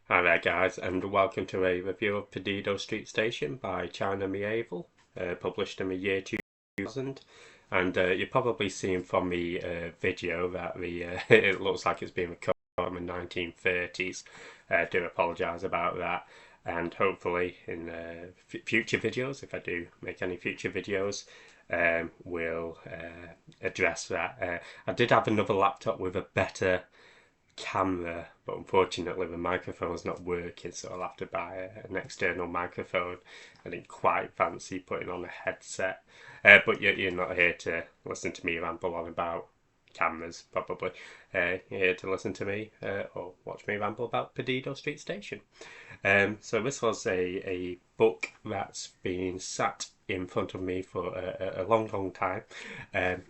Hi there guys, and welcome to a review of Perdido Street Station by China Miéville, published in the year 2000. And you've probably seen from the video that it looks like it's been recorded in the 1930s. I do apologise about that, and hopefully in future videos, if I do make any future videos, we'll address that. I did have another laptop with a better camera, but unfortunately the microphone's not working, so I'll have to buy an external microphone. I didn't quite fancy putting on a headset, but you're not here to listen to me ramble on about cameras, probably. You're here to listen to me or watch me ramble about Perdido Street Station. So this was a book that's been sat in front of me for a long time. Um,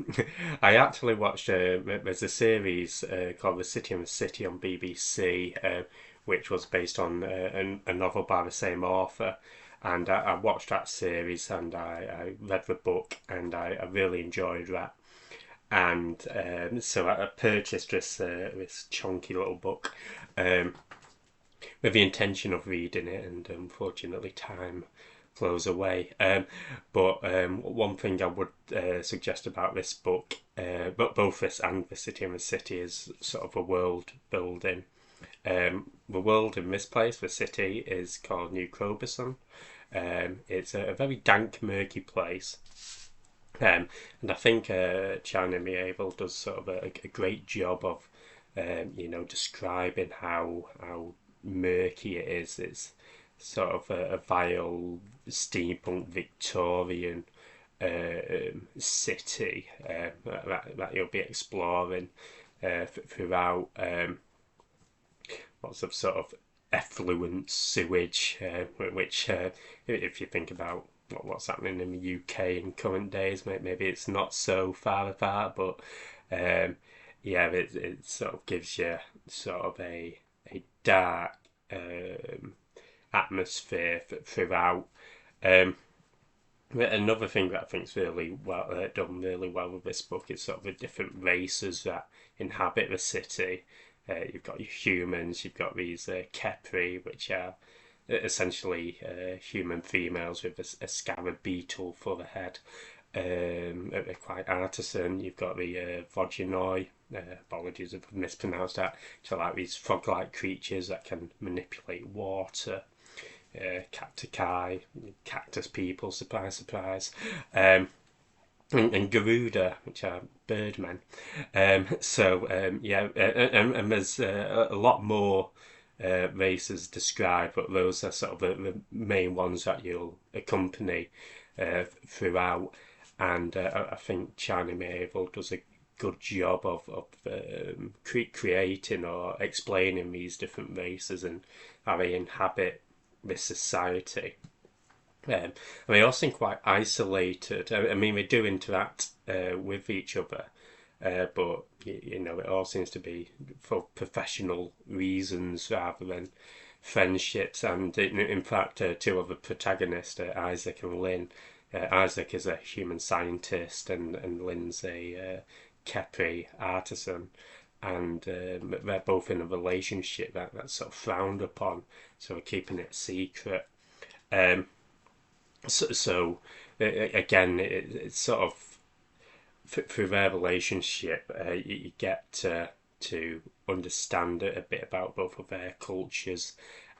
I actually watched, there's a series called The City and the City on BBC, which was based on a novel by the same author. And I watched that series and I read the book and I really enjoyed that. And so I purchased this chunky little book with the intention of reading it, and unfortunately time flows away. But one thing I would suggest about this book, but both this and The City and the City, is sort of a world building. The world in this place, the city, is called New Crobison. It's a very dank, murky place. And I think China Miéville does sort of a great job of, describing how murky it is. It's sort of a vile steampunk Victorian city that you'll be exploring throughout. Lots of sort of effluent sewage, which, if you think about what's happening in the UK in current days, maybe it's not so far apart, but yeah, it sort of gives you sort of a dark atmosphere throughout. Um, Another thing that I think's really well done really well with this book is sort of the different races that inhabit the city. You've got your humans, you've got these Kepri, which are essentially human females with a scarab beetle for the head. They're quite artisan. You've got the Voginoi, apologies if I've mispronounced that, which are like these frog-like creatures that can manipulate water. Cacti, cactus people, surprise, surprise. And Garuda, which are birdmen. And there's a lot more races described, but those are sort of the main ones that you'll accompany throughout. And I think China Miéville does a good job of creating or explaining these different races and how they inhabit this society. They all seem quite isolated. I mean, they do interact with each other, but it all seems to be for professional reasons rather than friendships. And in fact, two of the protagonists, Isaac and Lynn. Isaac is a human scientist, and Lynn's a Kepri artisan, and they're both in a relationship that's sort of frowned upon, so we're keeping it secret. Um, Again, it's sort of through their relationship, you get to understand a bit about both of their cultures,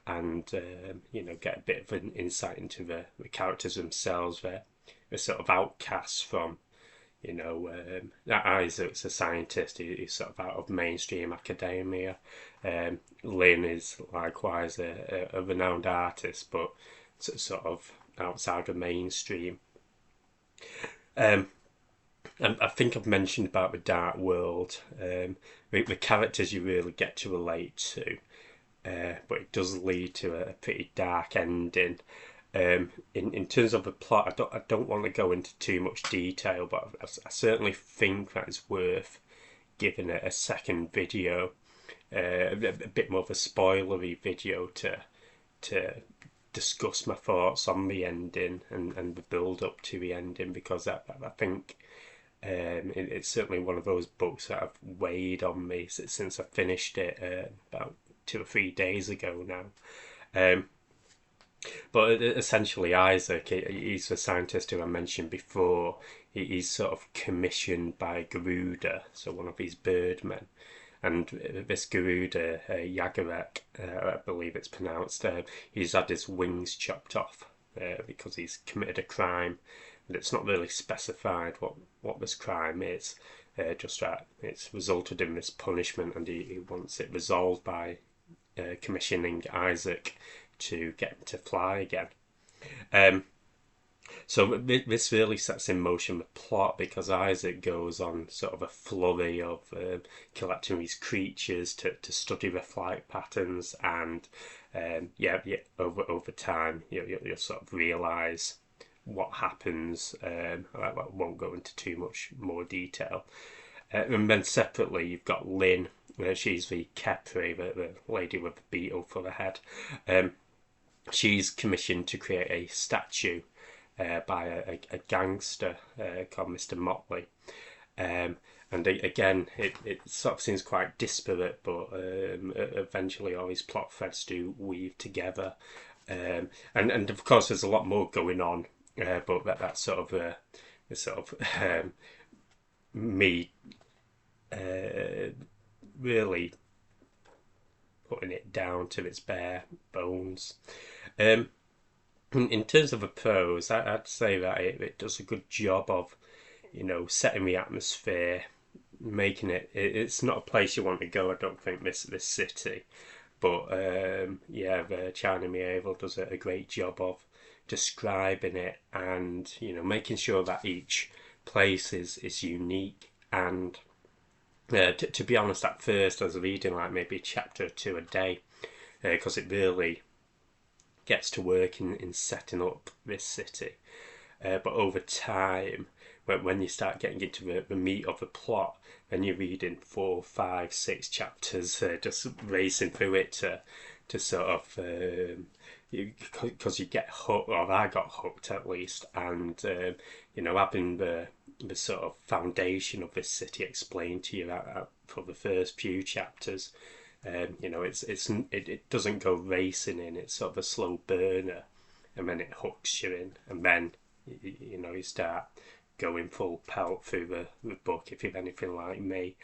and get a bit of an insight into the characters themselves. They're sort of outcasts from, Isaac's a scientist. He's sort of out of mainstream academia. Lynn is likewise a renowned artist, but sort of outside the mainstream. Um, and I think I've mentioned about the dark world. The characters you really get to relate to, but it does lead to a pretty dark ending. In terms of the plot, I don't want to go into too much detail, but I certainly think that it's worth giving it a second video, a bit more of a spoilery video to discuss my thoughts on the ending and the build up to the ending, because I think it's certainly one of those books that have weighed on me since I finished it about 2 or 3 days ago now. Um, but essentially, Isaac, he's the scientist who I mentioned before. He's sort of commissioned by Garuda, so one of his birdmen. And this Garuda, Yagarek, I believe it's pronounced, he's had his wings chopped off because he's committed a crime. And it's not really specified what this crime is, just that it's resulted in this punishment, and he wants it resolved by commissioning Isaac to get him to fly again. Um, so this really sets in motion the plot, because Isaac goes on sort of a flurry of collecting these creatures to study their flight patterns, and over time you'll sort of realise what happens. I won't go into too much more detail. And then separately, you've got Lynn, where she's the Kepri, the lady with the beetle for the head. She's commissioned to create a statue by a gangster called Mr. Motley. And again, it sort of seems quite disparate, but eventually all these plot threads do weave together. And of course, there's a lot more going on, but that's sort of me really putting it down to its bare bones. In terms of the prose, I'd say that it does a good job of, setting the atmosphere, making it's not a place you want to go, I don't think, this city. But the China Miéville does a great job of describing it, and making sure that each place is unique. And to be honest, at first I was reading like maybe a chapter or two a day, because it really gets to work in setting up this city. But over time, when you start getting into the meat of the plot, then you're reading 4, 5, 6 chapters, just racing through it to sort of, because you get hooked, or I got hooked at least, and having the sort of foundation of this city explained to you for the first few chapters. It doesn't go racing in. It's sort of a slow burner, and then it hooks you in, and then you start going full pelt through the book if you're anything like me.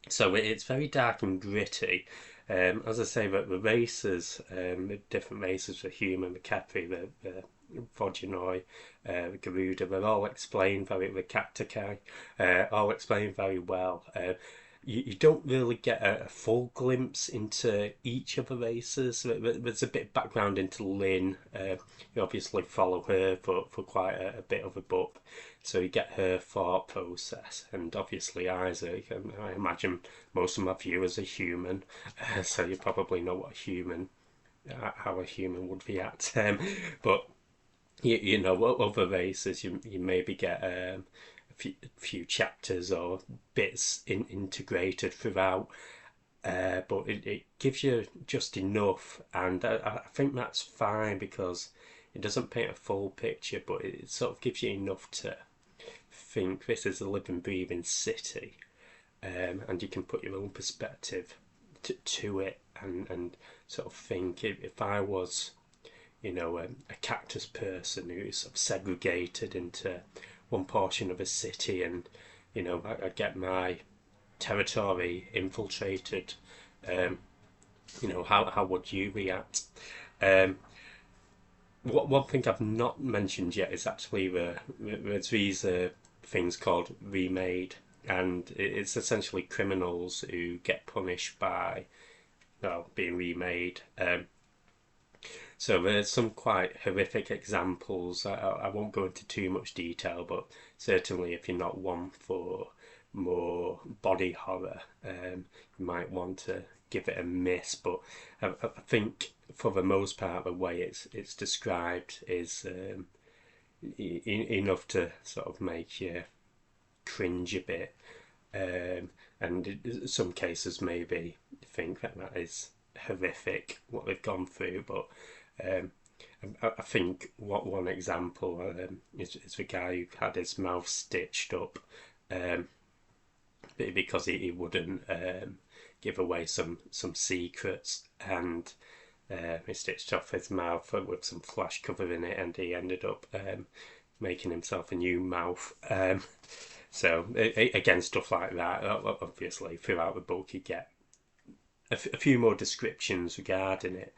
So it's very dark and gritty. As I say, that the races, the different races, the human, the Kepri, the Voginoi, the Garuda, they're all explained the Cacti, all explained very well. You don't really get a full glimpse into each of the races. There's a bit of background into Lynn. You obviously follow her for quite a bit of a book, so you get her thought process. And obviously Isaac, and I imagine most of my viewers are human, so you probably know how a human would react. But other races, you maybe get a few chapters or bits integrated throughout, but it gives you just enough, and I think that's fine, because it doesn't paint a full picture, but it sort of gives you enough to think this is a living, breathing city, and you can put your own perspective to it, and sort of think, if I was a cactus person who's sort of segregated into one portion of a city, and I get my territory infiltrated, how would you react? One thing I've not mentioned yet is actually there's these things called remade, and it's essentially criminals who get punished by being remade. So there's some quite horrific examples. I won't go into too much detail, but certainly if you're not one for more body horror, you might want to give it a miss. But I think for the most part, the way it's described is enough to sort of make you cringe a bit, and in some cases maybe think that is horrific what they've gone through. But I think one example is the guy who had his mouth stitched up because he wouldn't give away some secrets, and he stitched off his mouth with some flash covering it, and he ended up making himself a new mouth. So again, stuff like that. Obviously, throughout the book, you get a few more descriptions regarding it.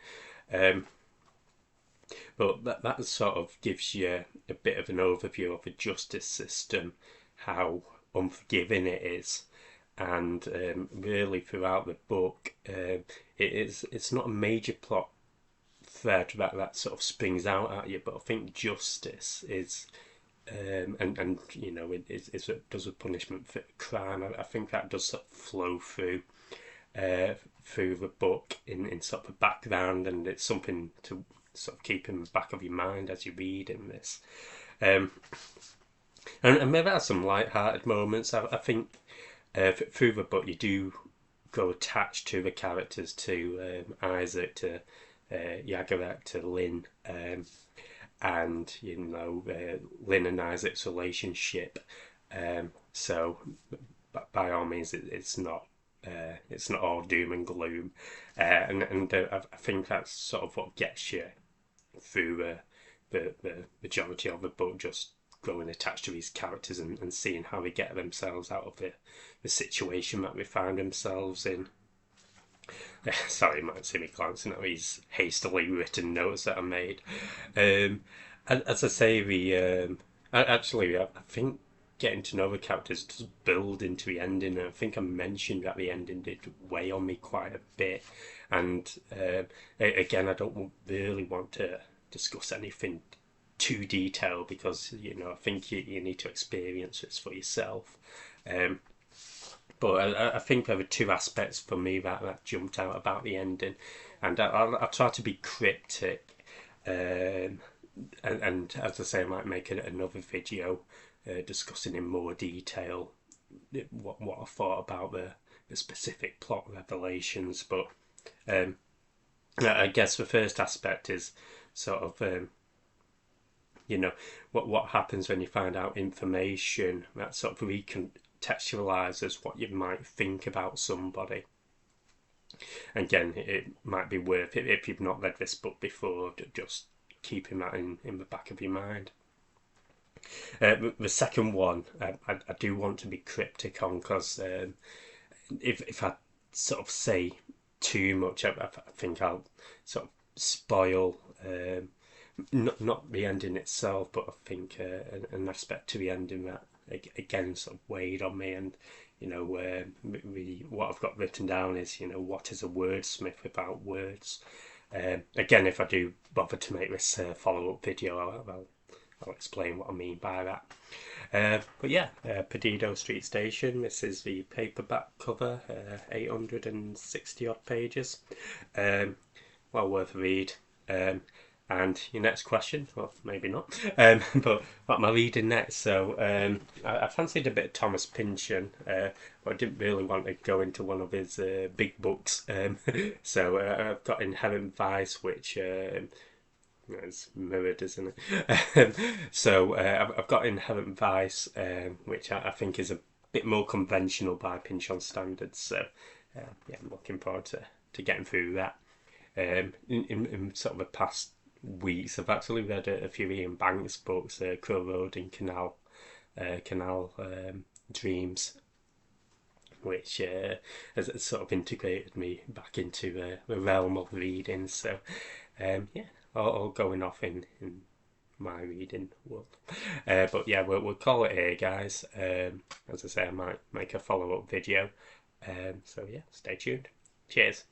But that sort of gives you a bit of an overview of the justice system, how unforgiving it is, and really throughout the book, it's not a major plot thread that sort of springs out at you, but I think justice is. And you know, it does a punishment for crime. I think that does sort of flow through the book in sort of the background, and it's something to sort of keep in the back of your mind as you read in this. And maybe there's some light-hearted moments. I think through the book you do grow attached to the characters, to Isaac, to Yagaret, to Lynn, and you know, Lynn and Isaac's relationship. So by all means, it's not all doom and gloom, and I think that's sort of what gets you through the majority of the book, just growing attached to these characters and seeing how they get themselves out of the situation that they find themselves in. Sorry, you might see me glancing at these hastily written notes that I made. As I say, I think getting to know the characters does build into the ending, and I think I mentioned that the ending did weigh on me quite a bit. And again, I don't really want to discuss anything too detailed, because you know, I think you need to experience this for yourself. But I think there were two aspects for me that jumped out about the ending, and I'll try to be cryptic. And as I say, I might make another video discussing in more detail what I thought about the specific plot revelations. But I guess the first aspect is sort of you know, what happens when you find out information that sort of recontextualizes what you might think about somebody. Again, it might be worth it, if you've not read this book before, just keeping that in the back of your mind. The second one, I do want to be cryptic on, because if I sort of say too much, I think I'll sort of spoil not the ending itself, but I think an aspect to the ending that again sort of weighed on me. And you know, what I've got written down is, you know, what is a wordsmith without words? Again, if I do bother to make this follow-up video, I'll explain what I mean by that. But yeah, Perdido Street Station. This is the paperback cover, 860 odd pages. Well worth a read. And your next question, well, maybe not, but what am I reading next? So I fancied a bit of Thomas Pynchon, but I didn't really want to go into one of his big books. So I've got Inherent Vice, which it's mirrored, isn't it? So I've got Inherent Vice, which I think is a bit more conventional by Pynchon standards. So yeah, I'm looking forward to getting through that. In sort of the past weeks, I've actually read a few Ian Banks books, Crow Road and Canal Dreams, which has sort of integrated me back into the realm of reading. So yeah, all going off in my reading world. But yeah, we'll call it here, guys. As I say, I might make a follow-up video. So yeah, stay tuned. Cheers.